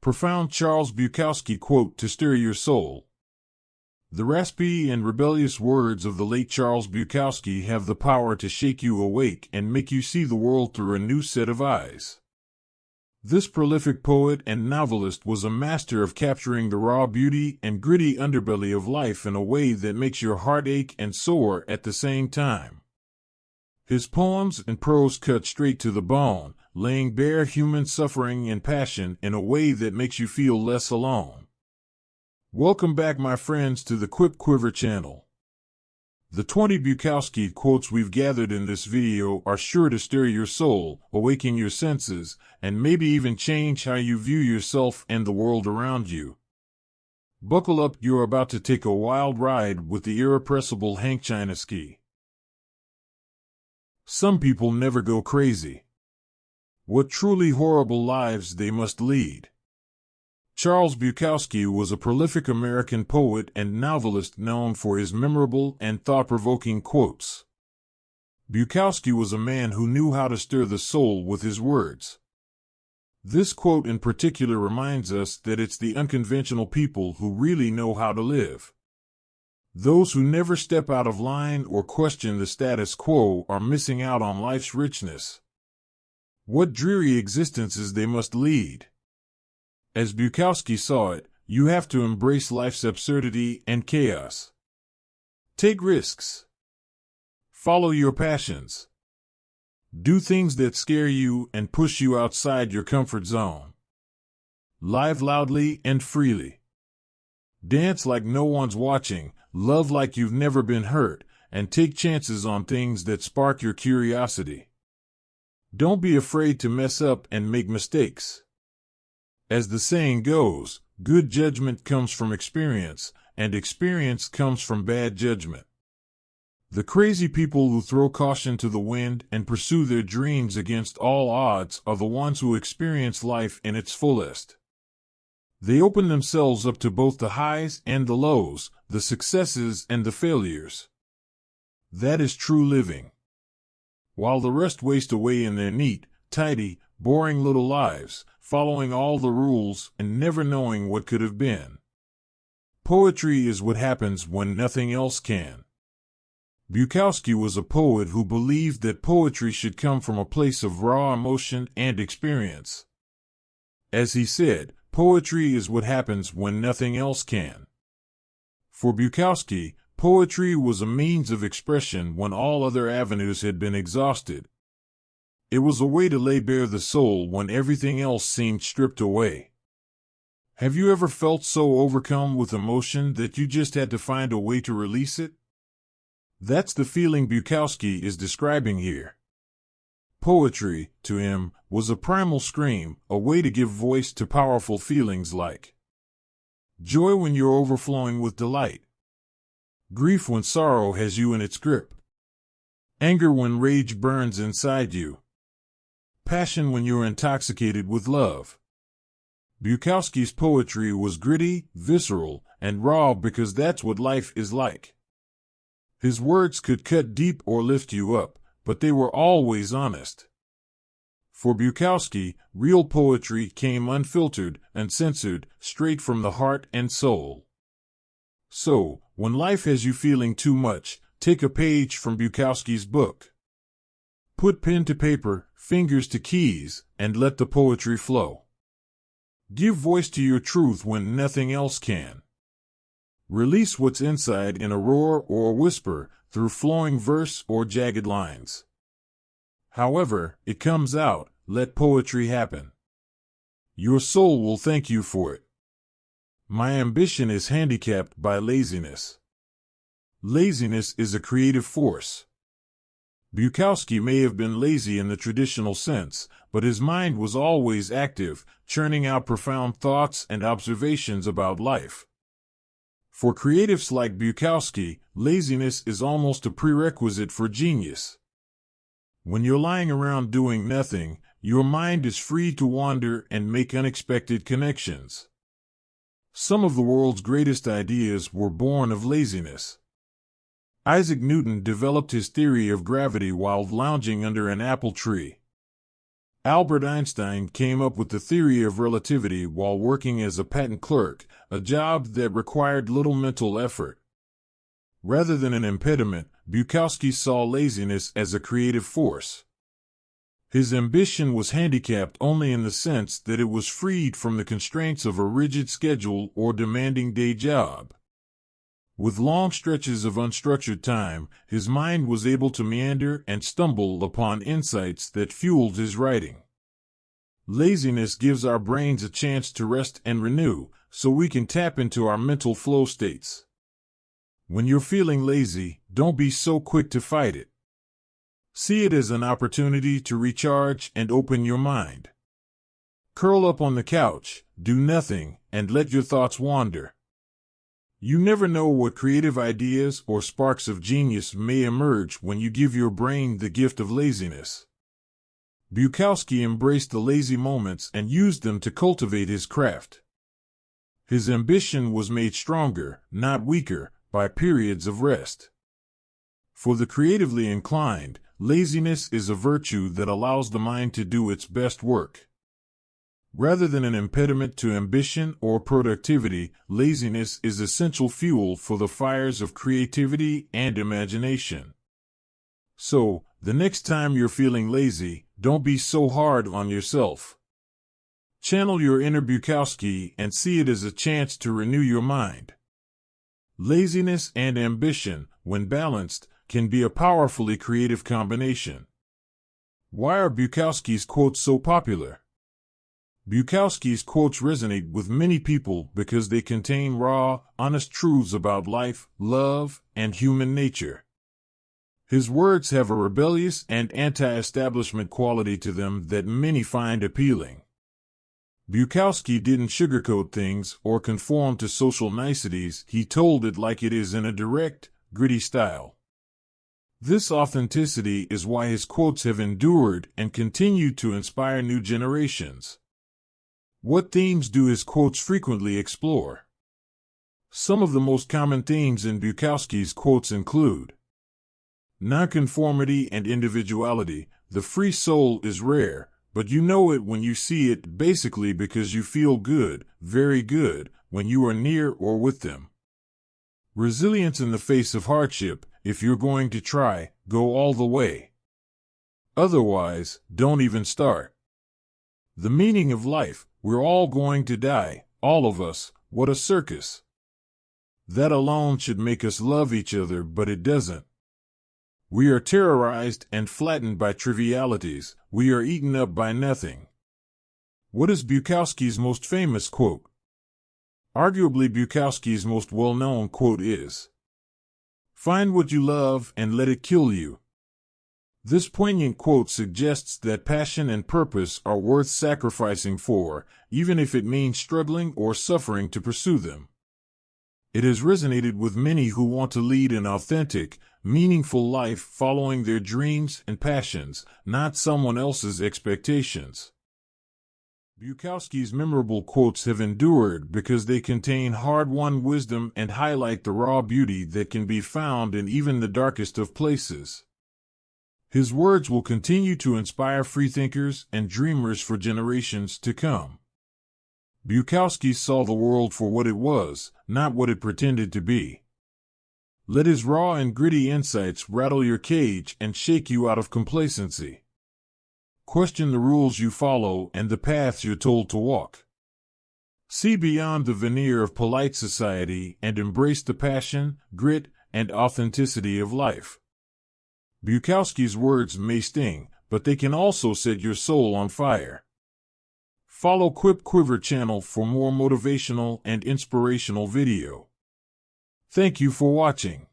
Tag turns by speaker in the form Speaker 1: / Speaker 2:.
Speaker 1: Profound Charles Bukowski quote to stir your soul. The raspy and rebellious words of the late Charles Bukowski have the power to shake you awake and make you see the world through a new set of eyes. This prolific poet and novelist was a master of capturing the raw beauty and gritty underbelly of life in a way that makes your heart ache and soar at the same time. His poems and prose cut straight to the bone, laying bare human suffering and passion in a way that makes you feel less alone. Welcome back, my friends, to the Quip Quiver channel. The 20 Bukowski quotes we've gathered in this video are sure to stir your soul, awaken your senses, and maybe even change how you view yourself and the world around you. Buckle up, you're about to take a wild ride with the irrepressible Hank Chinaski. Some people never go crazy. What truly horrible lives they must lead. Charles Bukowski was a prolific American poet and novelist known for his memorable and thought-provoking quotes. Bukowski was a man who knew how to stir the soul with his words. This quote in particular reminds us that it's the unconventional people who really know how to live. Those who never step out of line or question the status quo are missing out on life's richness. What dreary existences they must lead. As Bukowski saw it, you have to embrace life's absurdity and chaos. Take risks. Follow your passions. Do things that scare you and push you outside your comfort zone. Live loudly and freely. Dance like no one's watching, love like you've never been hurt, and take chances on things that spark your curiosity. Don't be afraid to mess up and make mistakes. As the saying goes, good judgment comes from experience, and experience comes from bad judgment. The crazy people who throw caution to the wind and pursue their dreams against all odds are the ones who experience life in its fullest. They open themselves up to both the highs and the lows, the successes and the failures. That is true living. While the rest waste away in their neat, tidy, boring little lives, following all the rules and never knowing what could have been. Poetry is what happens when nothing else can. Bukowski was a poet who believed that poetry should come from a place of raw emotion and experience. As he said, poetry is what happens when nothing else can. For Bukowski, poetry was a means of expression when all other avenues had been exhausted. It was a way to lay bare the soul when everything else seemed stripped away. Have you ever felt so overcome with emotion that you just had to find a way to release it? That's the feeling Bukowski is describing here. Poetry, to him, was a primal scream, a way to give voice to powerful feelings like joy when you're overflowing with delight, grief when sorrow has you in its grip, anger when rage burns inside you, passion when you're intoxicated with love. Bukowski's poetry was gritty, visceral, and raw because that's what life is like. His words could cut deep or lift you up, but they were always honest. For Bukowski, real poetry came unfiltered, uncensored, straight from the heart and soul. So, when life has you feeling too much, take a page from Bukowski's book. Put pen to paper, fingers to keys, and let the poetry flow. Give voice to your truth when nothing else can. Release what's inside in a roar or a whisper, through flowing verse or jagged lines. However it comes out, let poetry happen. Your soul will thank you for it. My ambition is handicapped by laziness. Laziness is a creative force. Bukowski may have been lazy in the traditional sense, but his mind was always active, churning out profound thoughts and observations about life. For creatives like Bukowski, laziness is almost a prerequisite for genius. When you're lying around doing nothing, your mind is free to wander and make unexpected connections. Some of the world's greatest ideas were born of laziness. Isaac Newton developed his theory of gravity while lounging under an apple tree. Albert Einstein came up with the theory of relativity while working as a patent clerk, a job that required little mental effort. Rather than an impediment, Bukowski saw laziness as a creative force. His ambition was handicapped only in the sense that it was freed from the constraints of a rigid schedule or demanding day job. With long stretches of unstructured time, his mind was able to meander and stumble upon insights that fueled his writing. Laziness gives our brains a chance to rest and renew, so we can tap into our mental flow states. When you're feeling lazy, don't be so quick to fight it. See it as an opportunity to recharge and open your mind. Curl up on the couch, do nothing, and let your thoughts wander. You never know what creative ideas or sparks of genius may emerge when you give your brain the gift of laziness. Bukowski embraced the lazy moments and used them to cultivate his craft. His ambition was made stronger, not weaker, by periods of rest. For the creatively inclined, laziness is a virtue that allows the mind to do its best work. Rather than an impediment to ambition or productivity, laziness is essential fuel for the fires of creativity and imagination. So, the next time you're feeling lazy, don't be so hard on yourself. Channel your inner Bukowski and see it as a chance to renew your mind. Laziness and ambition, when balanced, can be a powerfully creative combination. Why are Bukowski's quotes so popular? Bukowski's quotes resonate with many people because they contain raw, honest truths about life, love, and human nature. His words have a rebellious and anti-establishment quality to them that many find appealing. Bukowski didn't sugarcoat things or conform to social niceties, he told it like it is in a direct, gritty style. This authenticity is why his quotes have endured and continue to inspire new generations. What themes do his quotes frequently explore? Some of the most common themes in Bukowski's quotes include nonconformity and individuality. The free soul is rare, but you know it when you see it, basically because you feel good, very good, when you are near or with them. Resilience in the face of hardship. If you're going to try, go all the way. Otherwise, don't even start. The meaning of life. We're all going to die, all of us. What a circus. That alone should make us love each other, but it doesn't. We are terrorized and flattened by trivialities. We are eaten up by nothing. What is Bukowski's most famous quote? Arguably Bukowski's most well-known quote is, "Find what you love and let it kill you." This poignant quote suggests that passion and purpose are worth sacrificing for, even if it means struggling or suffering to pursue them. It has resonated with many who want to lead an authentic, meaningful life following their dreams and passions, not someone else's expectations. Bukowski's memorable quotes have endured because they contain hard-won wisdom and highlight the raw beauty that can be found in even the darkest of places. His words will continue to inspire freethinkers and dreamers for generations to come. Bukowski saw the world for what it was, not what it pretended to be. Let his raw and gritty insights rattle your cage and shake you out of complacency. Question the rules you follow and the paths you're told to walk. See beyond the veneer of polite society and embrace the passion, grit, and authenticity of life. Bukowski's words may sting, but they can also set your soul on fire. Follow Quip Quiver channel for more motivational and inspirational video. Thank you for watching.